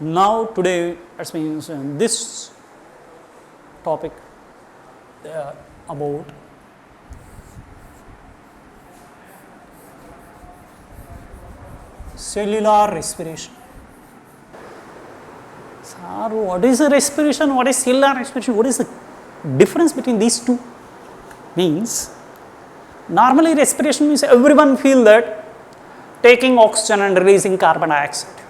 Now today, that means this topic about cellular respiration. Sir, what is the respiration? What is cellular respiration? What is the difference between these two? Means normally respiration means everyone feel that taking oxygen and releasing carbon dioxide.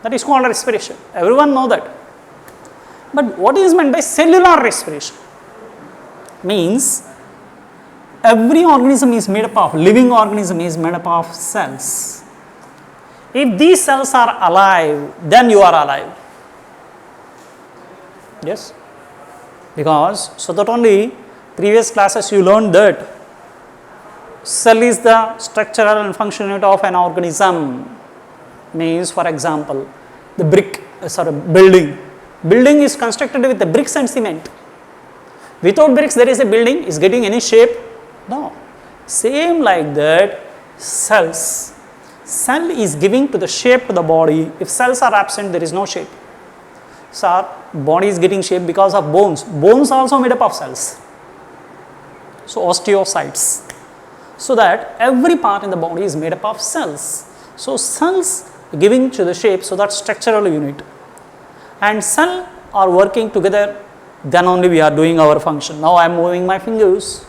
That is called respiration. Everyone know that. But what is meant by cellular respiration? Means every organism is made up of, living organism is made up of cells. If these cells are alive, then you are alive. Yes? Because, so that only previous classes you learned that cell is the structural and functional unit of an organism. Means, for example, the building. Building is constructed with the bricks and cement. Without bricks, there is a building. Is getting any shape? No. Same like that, cells. Cell is giving to the shape to the body. If cells are absent, there is no shape. So, our body is getting shape because of bones. Bones are also made up of cells. So, osteocytes. So that every part in the body is made up of cells. So, cells giving to the shape, so that structural unit, and cell are working together, then only we are doing our function. Now I am moving my fingers.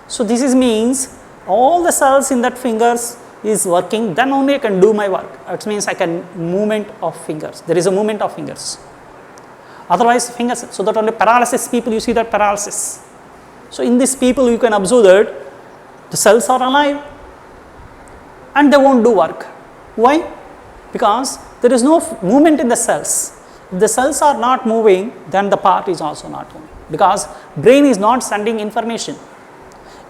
So this is means all the cells in that fingers is working, then only I can do my work. It means I can movement of fingers. There is a movement of fingers. Otherwise fingers, so that only paralysis people, you see that paralysis. So in these people you can observe that the cells are alive and they won't do work. Why? Because there is no movement in the cells. If the cells are not moving, then the part is also not moving, because brain is not sending information.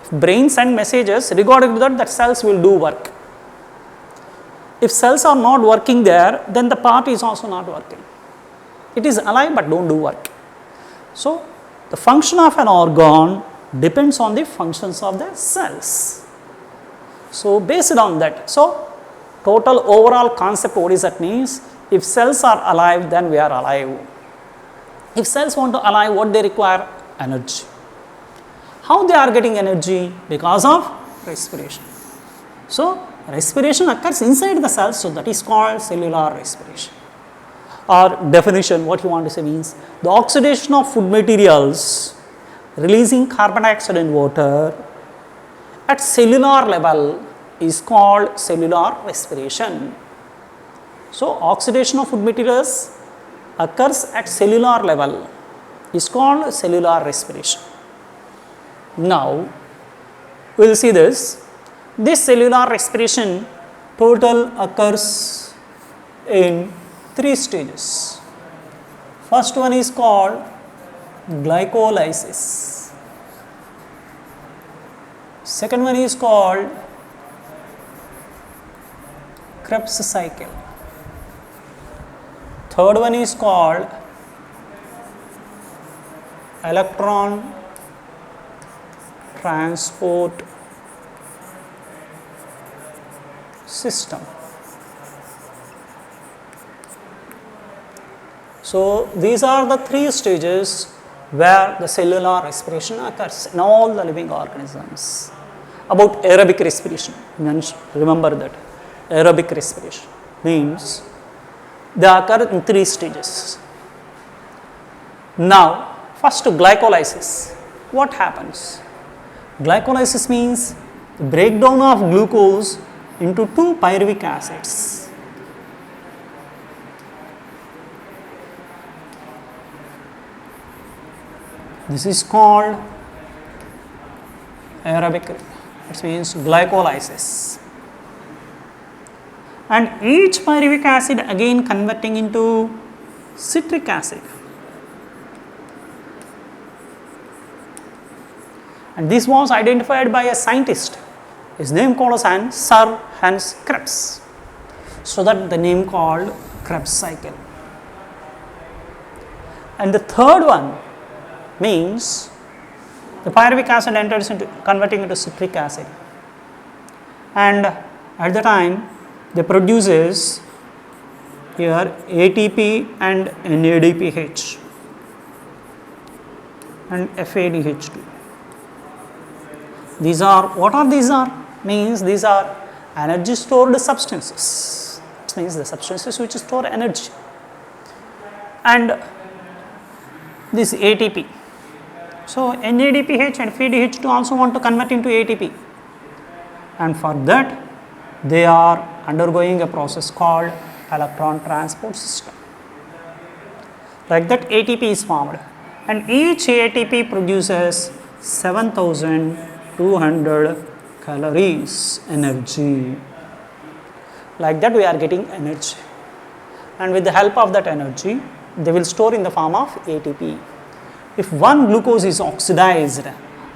If brain send messages, regarding to that, cells will do work. If cells are not working there, then the part is also not working. It is alive but don't do work. So the function of an organ depends on the functions of the cells. So based on that, so total overall concept, what is that means? If cells are alive, then we are alive. If cells want to alive, what they require? Energy. How they are getting energy? Because of respiration. So respiration occurs inside the cells, so that is called cellular respiration. Or definition, what you want to say means, the oxidation of food materials releasing carbon dioxide and water at cellular level is called cellular respiration. So oxidation of food materials occurs at cellular level is called cellular respiration. Now we will see this. This cellular respiration total occurs in 3 stages. First one is called glycolysis. Second one is called Krebs cycle. Third one is called electron transport system. So these are the 3 stages where the cellular respiration occurs in all the living organisms. About aerobic respiration, remember that aerobic respiration means they occur in 3 stages. Now first glycolysis. What happens? Glycolysis means the breakdown of glucose into 2 pyruvic acids. This is called aerobic, it means glycolysis. And each pyruvic acid again converting into citric acid. And this was identified by a scientist. His name called as Sir Hans Krebs. So that the name called Krebs cycle. And the third one means the pyruvic acid enters into converting into citric acid. And at the time they produces here ATP and NADPH and FADH2. These are, what are these are? Means these are energy stored substances. It means the substances which store energy. And this ATP. So NADPH and FADH2 also want to convert into ATP, and for that they are undergoing a process called electron transport system. Like that ATP is formed, and each ATP produces 7200 calories energy. Like that we are getting energy, and with the help of that energy they will store in the form of ATP. If one glucose is oxidized,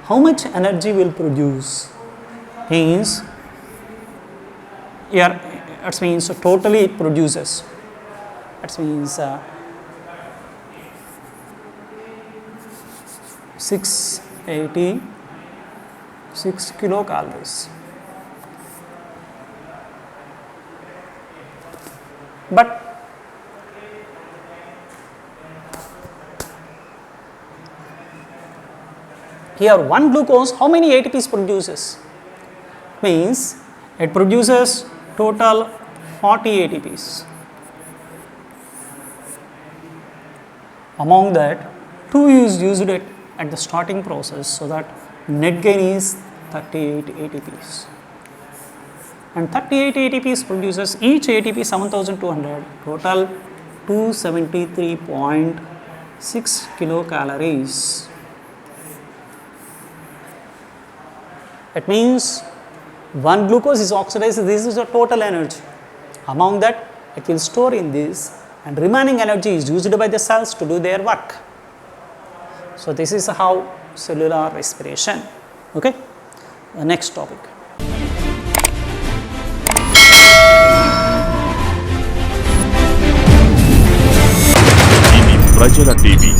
how much energy will produce? Means here it means totally it produces, it means 686 kilocalories. But here one glucose how many ATPs produces? Means it produces total 40 ATPs. Among that 2 is used at the starting process, so that net gain is 38 ATPs. And 38 ATPs produces each ATP 7200, total 273.6 kilocalories. It means one glucose is oxidized, this is the total energy. Among that it will store in this, and remaining energy is used by the cells to do their work. So this is how cellular respiration. Okay, the next topic. ఇది ప్రజల TV.